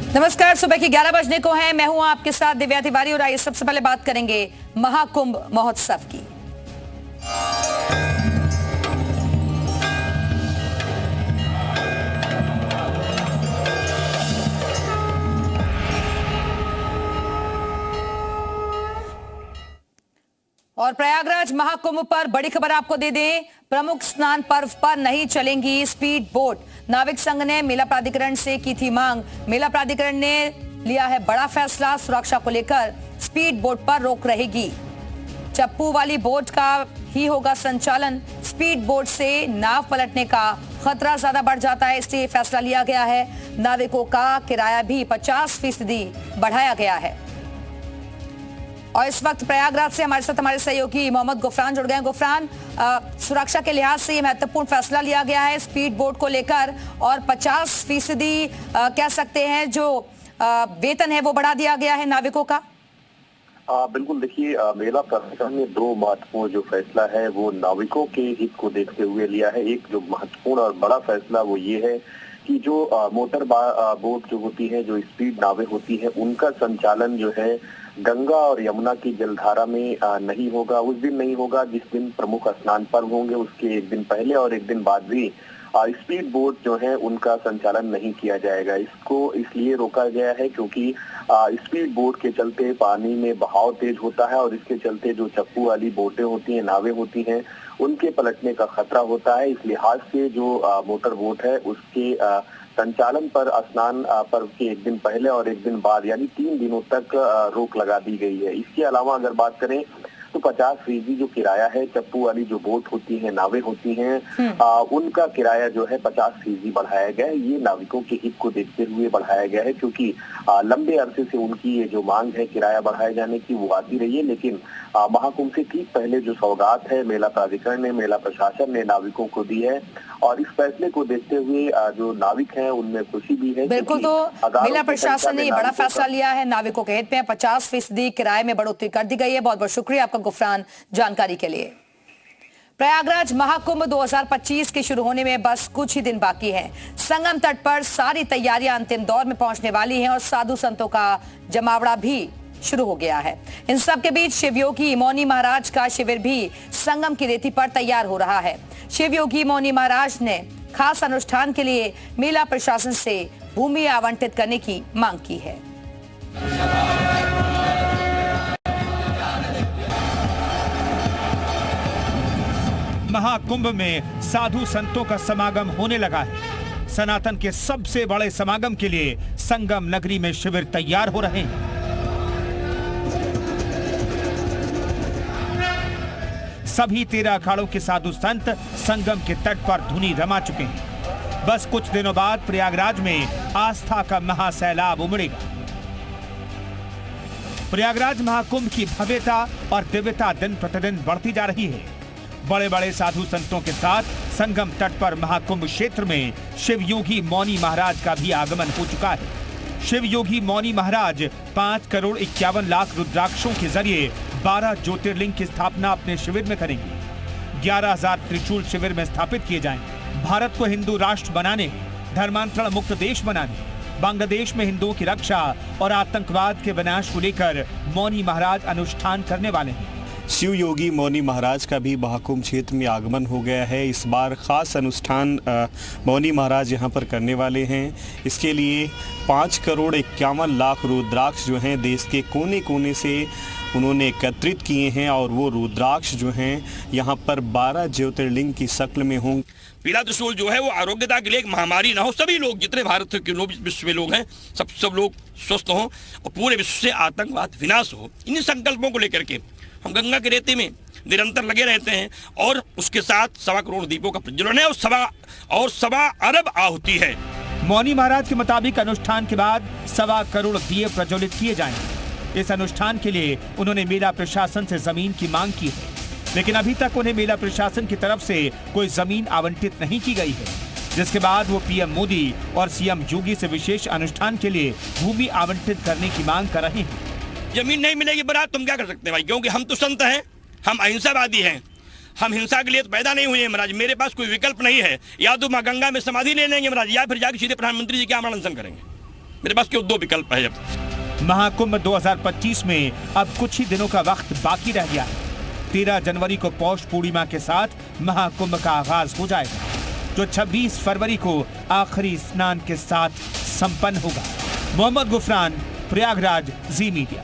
नमस्कार, सुबह के 11 बजने को है। मैं हूं आपके साथ दिव्या तिवारी और आइए सबसे पहले बात करेंगे महाकुंभ महोत्सव की। और प्रयागराज महाकुंभ पर बड़ी खबर आपको दे दें। प्रमुख स्नान पर्व पर नहीं चलेंगी स्पीड बोट। नाविक संघ ने मेला प्राधिकरण से की थी मांग। मेला प्राधिकरण ने लिया है बड़ा फैसला। सुरक्षा को लेकर स्पीड बोट पर रोक रहेगी। चप्पू वाली बोट का ही होगा संचालन। स्पीड बोट से नाव पलटने का खतरा ज्यादा बढ़ जाता है, इसलिए फैसला लिया गया है। नाविकों का किराया भी 50% बढ़ाया गया है। और इस वक्त प्रयागराज से हमारे साथ हमारे सहयोगी मोहम्मद गुफरान जुड़ गए हैं। गुफरान, सुरक्षा के लिहाज से ये महत्वपूर्ण फैसला लिया गया है स्पीड बोट को लेकर और 50% कह सकते हैं जो वेतन है वो बढ़ा दिया गया है नाविकों का। बिल्कुल, देखिए, मेला प्राधिकरण ने दो महत्वपूर्ण जो फैसला है वो नाविकों के हित को देखते हुए लिया है। एक जो महत्वपूर्ण और बड़ा फैसला वो ये है कि जो मोटर बोट जो होती है, जो स्पीड नावें होती है, उनका संचालन जो है गंगा और यमुना की जलधारा में नहीं होगा। उस दिन नहीं होगा जिस दिन प्रमुख स्नान पर्व होंगे, उसके एक दिन पहले और एक दिन बाद भी स्पीड बोट जो है उनका संचालन नहीं किया जाएगा। इसको इसलिए रोका गया है क्योंकि स्पीड बोट के चलते पानी में बहाव तेज होता है और इसके चलते जो चप्पू वाली बोटें होती हैं, नावें होती हैं, उनके पलटने का खतरा होता है। इस लिहाज से जो मोटर बोट है उसके संचालन पर स्नान पर्व के एक दिन पहले और एक दिन बाद यानी 3 दिनों तक रोक लगा दी गई है। इसके अलावा अगर बात करें तो 50% जो किराया है, चप्पू वाली जो बोट होती है, नावें होती हैं, उनका किराया जो है 50% बढ़ाया गया है। ये नाविकों के हित को देखते हुए बढ़ाया गया है क्योंकि लंबे अरसे से उनकी ये जो मांग है किराया बढ़ाए जाने की वो आती रही है। लेकिन महाकुंभ से ठीक पहले जो सौगात है मेला प्राधिकरण ने, मेला प्रशासन ने नाविकों को दी है और इस फैसले को देखते हुए जो नाविक हैं उनमें खुशी भी है। बिल्कुल, तो मेला प्रशासन ने बड़ा फैसला लिया है नाविकों के हित में। 50% किराए में बढ़ोतरी कर दी गई है। बहुत बहुत शुक्रिया आपका गुफरान जानकारी के लिए। प्रयागराज महाकुंभ 2025 के शुरू होने में बस कुछ ही दिन बाकी हैं। संगम तट पर सारी तैयारियां अंतिम दौर में पहुंचने वाली हैं और साधु संतों का जमावड़ा भी शुरू हो गया है। इन सब के बीच शिवयोगी मौनी महाराज का शिविर भी संगम की रेती पर तैयार हो रहा है। शिवयोगी मौनी महाराज ने खास अनुष्ठान के लिए मेला प्रशासन से भूमि आवंटित करने की मांग की है। महाकुंभ में साधु संतों का समागम होने लगा है। सनातन के सबसे बड़े समागम के लिए संगम नगरी में शिविर तैयार हो रहे हैं। सभी 13 अखाड़ों के साधु संत संगम के तट पर धुनी रमा चुके हैं। बस कुछ दिनों बाद प्रयागराज में आस्था का महासैलाब उमड़ेगा। प्रयागराज महाकुंभ की भव्यता और दिव्यता दिन प्रतिदिन बढ़ती जा रही है। बड़े बड़े साधु संतों के साथ संगम तट पर महाकुंभ क्षेत्र में शिवयोगी मौनी महाराज का भी आगमन हो चुका है। शिवयोगी मौनी महाराज 5 करोड़ 51 लाख रुद्राक्षों के जरिए 12 ज्योतिर्लिंग की स्थापना अपने शिविर में करेंगे। 11,000 त्रिशूल शिविर में स्थापित किए जाएंगे। भारत को हिंदू राष्ट्र बनाने, धर्मांतरण मुक्त देश बनाने, बांग्लादेश में हिंदुओं की रक्षा और आतंकवाद के विनाश को लेकर मौनी महाराज अनुष्ठान करने वाले हैं। शिव योगी मौनी महाराज का भी महाकुंभ क्षेत्र में आगमन हो गया है। इस बार खास अनुष्ठान मौनी महाराज यहाँ पर करने वाले हैं। इसके लिए 5 करोड़ 51 लाख रुद्राक्ष जो हैं देश के कोने कोने से उन्होंने एकत्रित किए हैं और वो रुद्राक्ष जो हैं यहाँ पर 12 ज्योतिर्लिंग की शक्ल में होंगे। पीला त्रिशूल जो है वो आरोग्यता के लिए एक महामारी ना हो, सभी लोग जितने भारत के लोग विश्व में लोग हैं सब लोग स्वस्थ हों और पूरे विश्व से आतंकवाद विनाश हो। इन्हीं संकल्पों को लेकर के हम गंगा के रेती में निरंतर लगे रहते हैं और उसके साथ 1.25 करोड़ दीपों का प्रज्वलन है और 1.25 अरब आहुति है। मौनी महाराज के मुताबिक अनुष्ठान के बाद 1.25 करोड़ दिए प्रज्वलित किए जाएंगे। इस अनुष्ठान के लिए उन्होंने मेला प्रशासन से जमीन की मांग की है, लेकिन अभी तक उन्हें मेला प्रशासन की तरफ से कोई जमीन आवंटित नहीं की गई है, जिसके बाद वो पीएम मोदी और सीएम योगी से विशेष अनुष्ठान के लिए भूमि आवंटित करने की मांग कर रहे हैं। जमीन नहीं मिलेगी बरात, तुम क्या कर सकते हैं भाई, क्योंकि हम तो संत हैं, हम अहिंसावादी हैं, हम हिंसा के लिए तो पैदा नहीं हुए हैं महाराज। मेरे पास कोई विकल्प नहीं है, या तो माँ गंगा में समाधि ले लेंगे महाराज या फिर जाके सीधे प्रधानमंत्री जी के आमरण अनशन करेंगे। मेरे पास केवल 2 विकल्प है अब। महाकुंभ 2025 में अब कुछ ही दिनों का वक्त बाकी रह गया है। 13 जनवरी को पौष पूर्णिमा के साथ महाकुंभ का आगाज हो जाएगा, जो 26 फरवरी को आखिरी स्नान के साथ संपन्न होगा। मोहम्मद गुफरान, प्रयागराज, जी मीडिया।